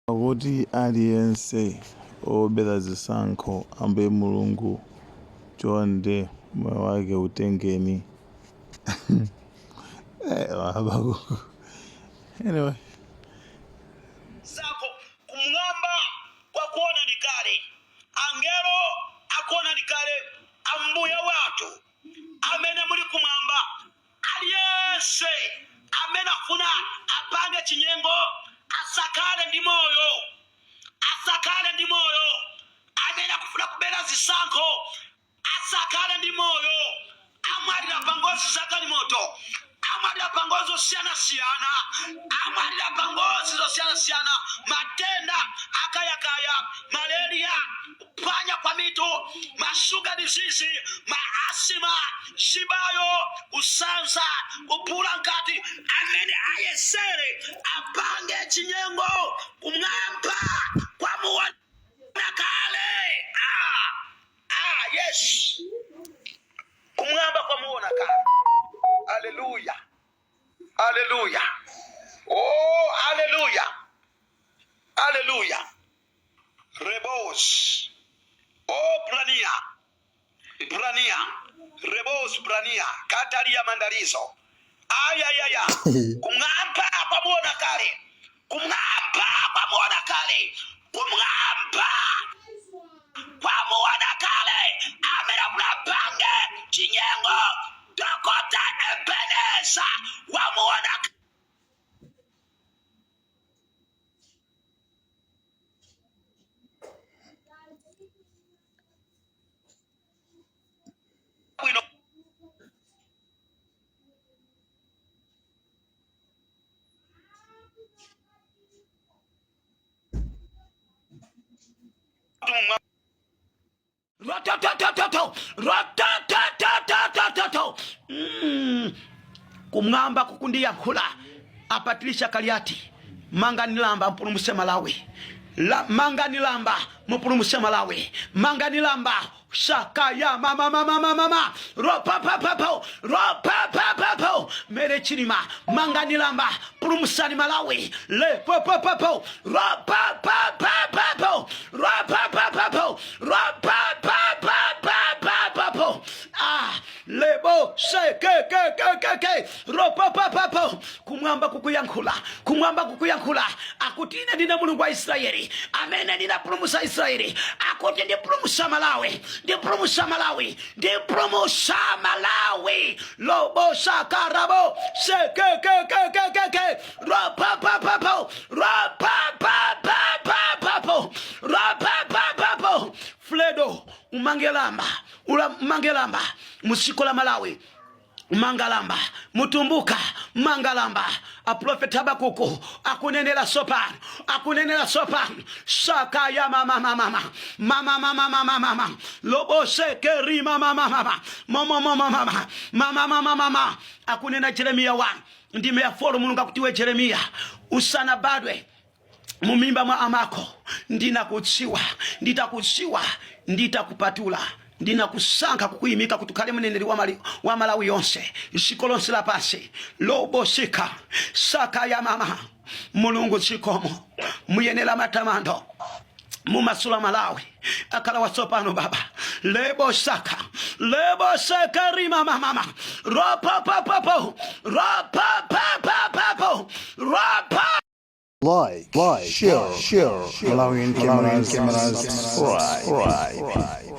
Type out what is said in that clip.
Kuti ali Yense obera Zisankho Ambuye Mulungu chonde moyo wake utengeni. Habakuku. Anyway. Zako kumng'amba kwa kuona ni kale. Angelo akuona ni kale. Ambuye watu. Amene muli kumwamba. Ali Yense. Amene afuna apange chinyengo. Asakale ndi moyo. Asakale ndi moyo. Amene akufuna kubera Zisankho. Asakale ndi moyo. Amalira pangozi zakali moto. Amalira pangozi osiyana-siyana. Amalira pangozi osiyana-siyana. Matenda akayakaya. Malaria. Kupanya kwa mito. Masuga disease. Maasima. Shibayo. Usanza. Kupula nkati. Amene ayesere. Apange chinyengo. Kumng'amba. Kwa muona kale. Yes. Kumng'amba kwa muona kale. Hallelujah. Hallelujah. Oh, hallelujah. Hallelujah. Rebos. Oh, Brania. Brania. Rebos, Brania. Kataria mandalizo. Ayayaya. Kumng'amba kwa muona kale. Kumng'amba kwa muona kale. Kumng'amba kwa muona kale. Amena mnapange chinyengo. Dokota Ebeneza wa muona kumng'amba kukundia nkula apatilisha kaliati manganilamba mpulumuse Malawi manganilamba mpulumuse Malawi manganilamba shakaya mama ropa mere chirima manganilamba pulumusani Malawi le ropa lebo sheke ropa kumwamba kukuyankhula akutine ndine Mulungu wa Israeli amene ndinapulumusa Israeli akuti ndipulumusa Malawi lobo shakarabo sheke ropa Fledo umangelamba musikola Malawi mangalamba mutumbuka mangalamba a Prophet Habakuku akunenela sopan shaka ya mama lobo shekeri mama akunena Jeremia 1 ndime ya folo Mulungu akutiwe Jeremia usana badwe mumimba mwa amako nditakutsiwa nditakupatula ndinakusankha kukuyimika kutukale mneneri wa Malawi yonse isiko lonse lapasi lobo shika saka ya mama Mulungu chikomo muyenela matamando mumasula Malawi akala wasopano baba lebo saka rima mama ropa Like, share, Malawian cameras, right.